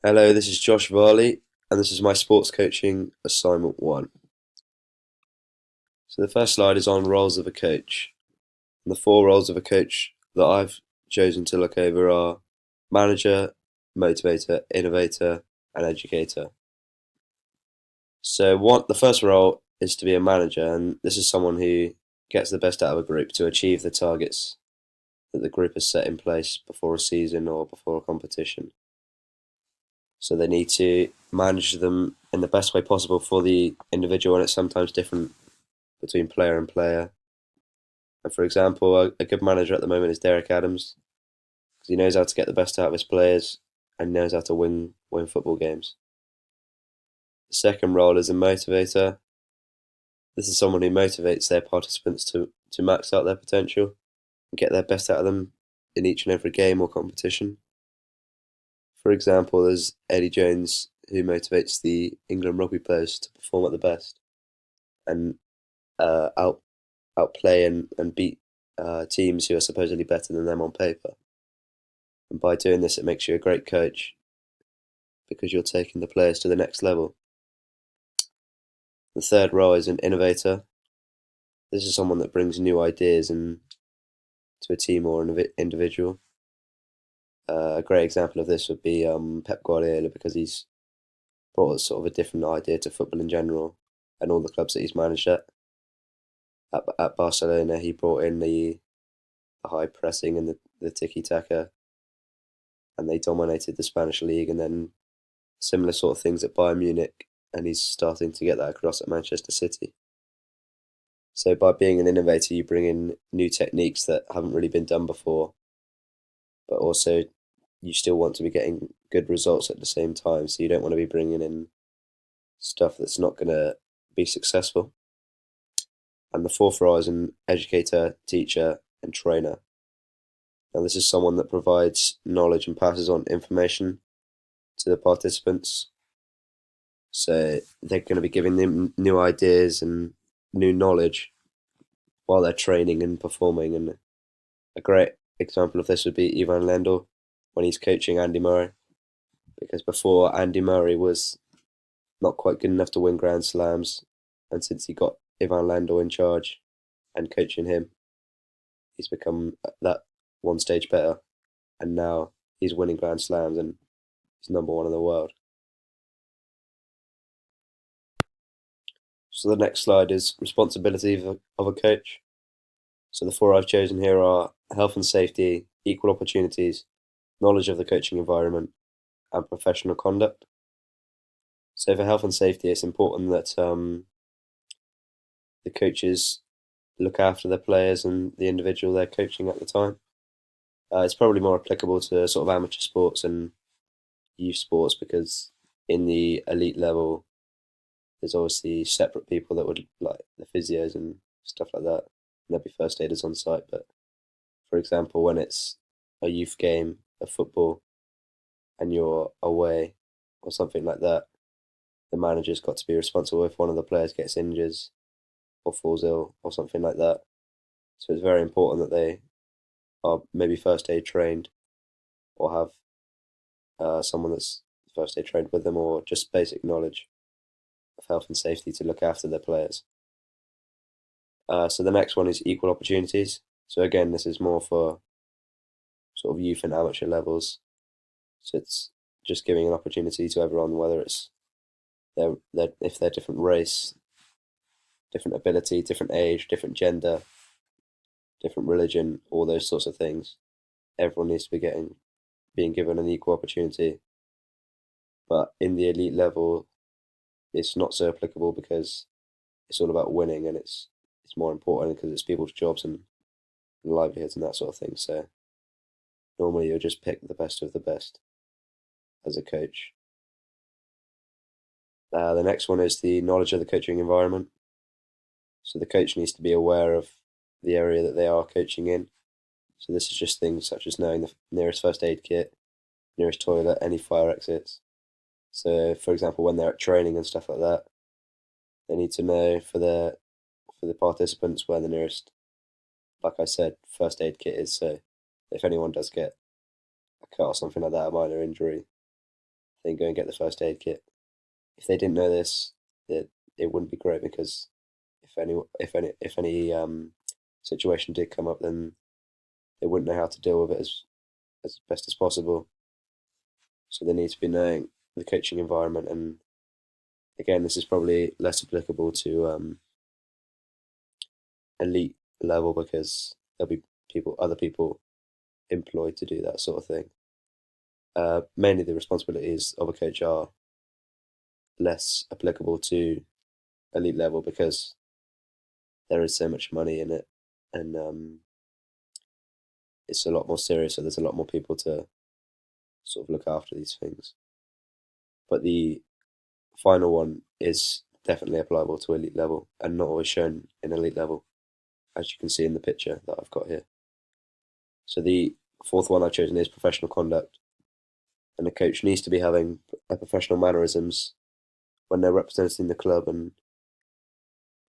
Hello, this is Josh Varley, and this is my sports coaching assignment one. So the first slide is on roles of a coach. And the four roles of a coach that I've chosen to look over are manager, motivator, innovator, and educator. The first role is to be a manager, and this is someone who gets the best out of a group to achieve the targets that the group has set in place before a season or before a competition. So they need to manage them in the best way possible for the individual, and it's sometimes different between player and player. And for example, a good manager at the moment is Derek Adams because he knows how to get the best out of his players and knows how to win football games. The second role is a motivator. This is someone who motivates their participants to max out their potential and get their best out of them in each and every game or competition. For example, there's Eddie Jones who motivates the England rugby players to perform at the best and out outplay and beat teams who are supposedly better than them on paper. And by doing this, it makes you a great coach because you're taking the players to the next level. The third role is an innovator. This is someone that brings new ideas to a team or an individual. A great example of this would be Pep Guardiola because he's brought sort of a different idea to football in general and all the clubs that he's managed at. At Barcelona, he brought in the high pressing and the tiki taka, and they dominated the Spanish league. And then similar sort of things at Bayern Munich, and he's starting to get that across at Manchester City. So by being an innovator, you bring in new techniques that haven't really been done before, but also you still want to be getting good results at the same time. So you don't want to be bringing in stuff that's not going to be successful. And the fourth role is an educator, teacher, and trainer. Now, this is someone that provides knowledge and passes on information to the participants. So they're going to be giving them new ideas and new knowledge while they're training and performing. And a great example of this would be Ivan Lendl when he's coaching Andy Murray, because before Andy Murray was not quite good enough to win Grand Slams, and since he got Ivan Lendl in charge and coaching him, he's become that one stage better, and now he's winning Grand Slams and he's number one in the world. So the next slide is responsibility of a coach. So the four I've chosen here are health and safety, equal opportunities, knowledge of the coaching environment, and professional conduct. So for health and safety, it's important that the coaches look after their players and the individual they're coaching at the time. It's probably more applicable to sort of amateur sports and youth sports because in the elite level, there's obviously separate people that would like the physios and stuff like that. And there'll be first aiders on site. But for example, when it's a youth game of football and you're away or something like that, the manager's got to be responsible if one of the players gets injured or falls ill or something like that. So it's very important that they are maybe first aid trained or have someone that's first aid trained with them or just basic knowledge of health and safety to look after their players. So the next one is equal opportunities. So again, this is more for sort of youth and amateur levels. So it's just giving an opportunity to everyone, whether it's if they're different race, different ability, different age, different gender, different religion, all those sorts of things. Everyone needs to be being given an equal opportunity. But in the elite level, it's not so applicable because it's all about winning, and it's more important because it's people's jobs and livelihoods and that sort of thing. So normally you'll just pick the best of the best as a coach. The next one is the knowledge of the coaching environment. So the coach needs to be aware of the area that they are coaching in. So this is just things such as knowing the nearest first aid kit, nearest toilet, any fire exits. So for example, when they're at training and stuff like that, they need to know for the participants where the nearest, like I said, first aid kit is. So if anyone does get a cut or something like that, a minor injury, then go and get the first aid kit. If they didn't know this, it wouldn't be great, because if any situation did come up, then they wouldn't know how to deal with it as best as possible. So they need to be knowing the coaching environment. And again, this is probably less applicable to elite level, because there'll be other people employed to do that sort of thing. Mainly the responsibilities of a coach are less applicable to elite level, because there is so much money in it, and it's a lot more serious. So there's a lot more people to sort of look after these things. But the final one is definitely applicable to elite level, and not always shown in elite level, as you can see in the picture that I've got here. So the fourth one I've chosen is professional conduct, and a coach needs to be having a professional mannerisms when they're representing the club and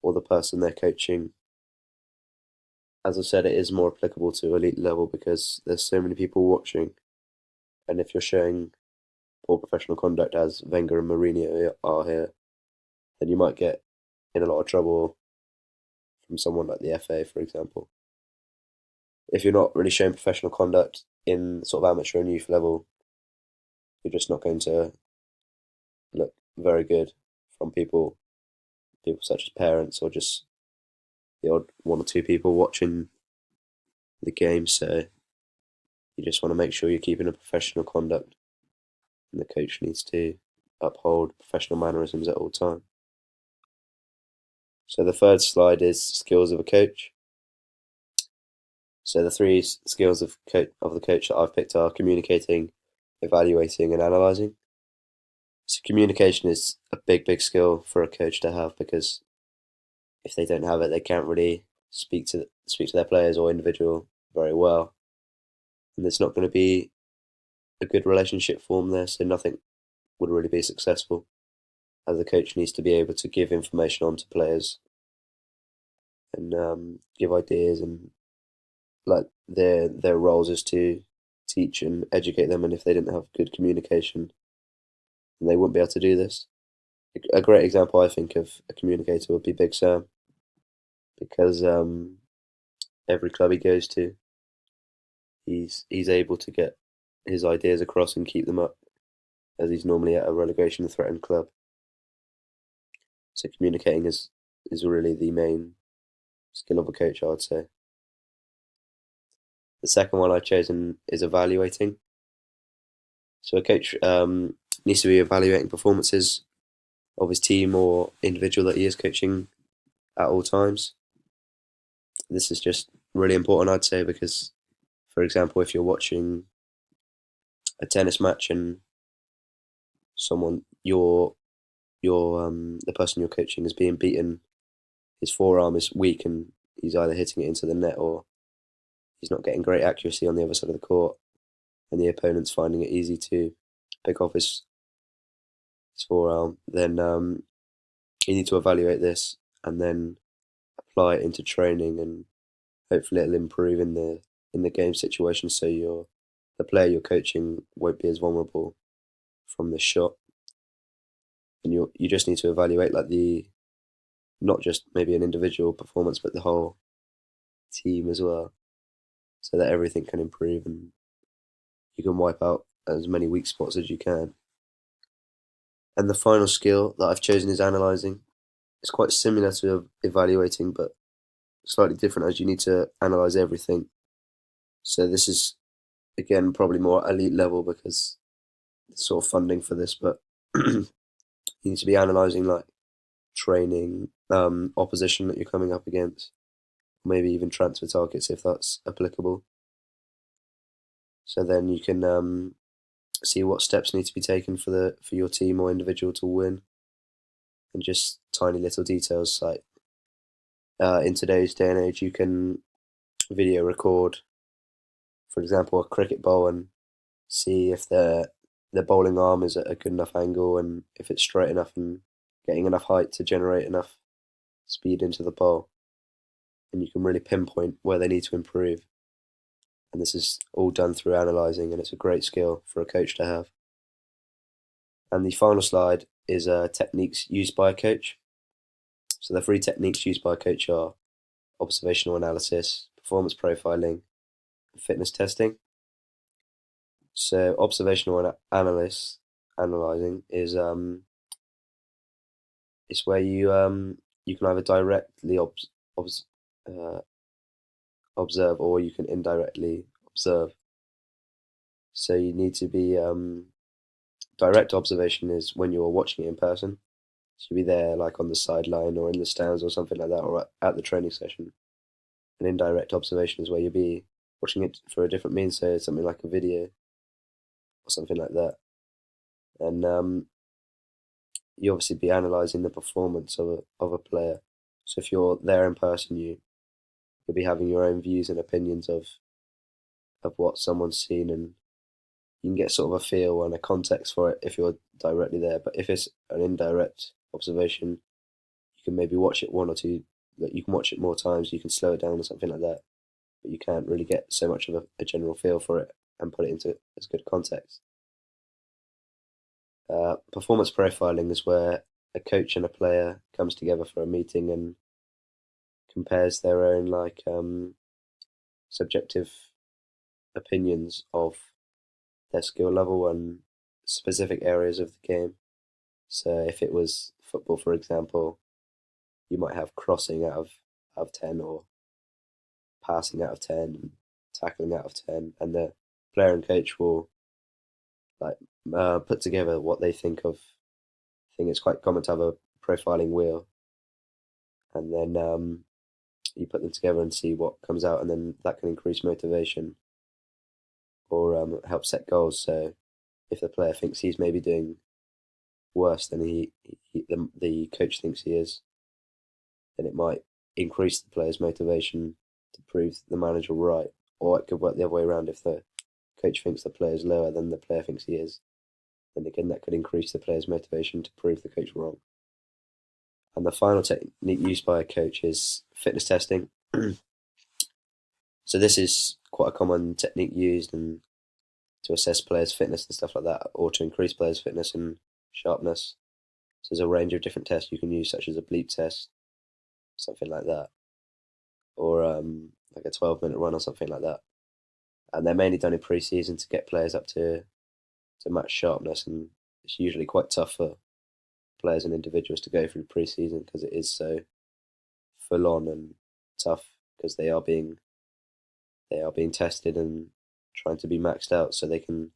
or the person they're coaching. As I said, it is more applicable to elite level because there's so many people watching, and if you're showing poor professional conduct, as Wenger and Mourinho are here, then you might get in a lot of trouble from someone like the FA, for example. If you're not really showing professional conduct in sort of amateur and youth level, you're just not going to look very good from people such as parents, or just the odd one or two people watching the game. So you just want to make sure you're keeping a professional conduct, and the coach needs to uphold professional mannerisms at all time. So the third slide is skills of a coach. So the three skills of the coach that I've picked are communicating, evaluating, and analysing. So communication is a big skill for a coach to have, because if they don't have it, they can't really speak to their players or individual very well, and there's not going to be a good relationship formed there. So nothing would really be successful, as the coach needs to be able to give information on to players, and give ideas, and like their roles is to teach and educate them. And if they didn't have good communication, then they wouldn't be able to do this. A great example I think of a communicator would be Big Sam, because every club he goes to, he's able to get his ideas across and keep them up, as he's normally at a relegation threatened club. So communicating is really the main skill of a coach, I would say. The second one I've chosen is evaluating. So a coach needs to be evaluating performances of his team or individual that he is coaching at all times. This is just really important, I'd say, because, for example, if you're watching a tennis match and someone the person you're coaching is being beaten, his forearm is weak and he's either hitting it into the net, or he's not getting great accuracy on the other side of the court, and the opponent's finding it easy to pick off his forearm, then you need to evaluate this and then apply it into training, and hopefully it'll improve in the game situation, so the player you're coaching won't be as vulnerable from the shot. And you just need to evaluate like the not just maybe an individual performance, but the whole team as well, so that everything can improve and you can wipe out as many weak spots as you can. And the final skill that I've chosen is analysing. It's quite similar to evaluating, but slightly different, as you need to analyse everything. So this is again probably more elite level, because there's sort of funding for this, but you need to be analysing like training, opposition that you're coming up against, maybe even transfer targets if that's applicable. So then you can see what steps need to be taken for your team or individual to win, and just tiny little details like in today's day and age, you can video record, for example, a cricket ball, and see if their bowling arm is at a good enough angle, and if it's straight enough and getting enough height to generate enough speed into the bowl. And you can really pinpoint where they need to improve. And this is all done through analysing, and it's a great skill for a coach to have. And the final slide is techniques used by a coach. So the 3 techniques used by a coach are observational analysis, performance profiling, and fitness testing. So observational analyzing is it's where you can either directly obs, uh, observe or you can indirectly observe. So you need to be direct observation is when you're watching it in person. So you'll be there like on the sideline or in the stands or something like that, or at the training session. An indirect observation is where you'll be watching it for a different means, so something like a video or something like that. And you obviously be analysing the performance of a player. So if you're there in person, you'll be having your own views and opinions of what someone's seen, and you can get sort of a feel and a context for it if you're directly there. But if it's an indirect observation, you can maybe watch it one or two. That you can watch it more times. You can slow it down or something like that. But you can't really get so much of a general feel for it and put it into as good context. Performance profiling is where a coach and a player comes together for a meeting and compares their own subjective opinions of their skill level and specific areas of the game. So if it was football, for example, you might have crossing out of 10 or passing out of 10 and tackling out of 10, and the player and coach will like put together what they think of. I think it's quite common to have a profiling wheel, and then you put them together and see what comes out, and then that can increase motivation or help set goals. So if the player thinks he's maybe doing worse than the coach thinks he is, then it might increase the player's motivation to prove the manager right. Or it could work the other way around. If the coach thinks the player is lower than the player thinks he is, then again that could increase the player's motivation to prove the coach wrong. And the final technique used by a coach is fitness testing. So this is quite a common technique used and to assess players' fitness and stuff like that, or to increase players' fitness and sharpness. So there's a range of different tests you can use, such as a bleep test, something like that, or like a 12-minute run or something like that. And they're mainly done in pre-season to get players up to match sharpness, and it's usually quite tough for players and individuals to go through pre-season because it is so full on and tough because they are being tested and trying to be maxed out so they can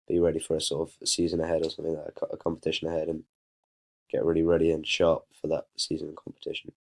be ready for a sort of a season ahead or something like a competition ahead and get really ready and sharp for that season and competition.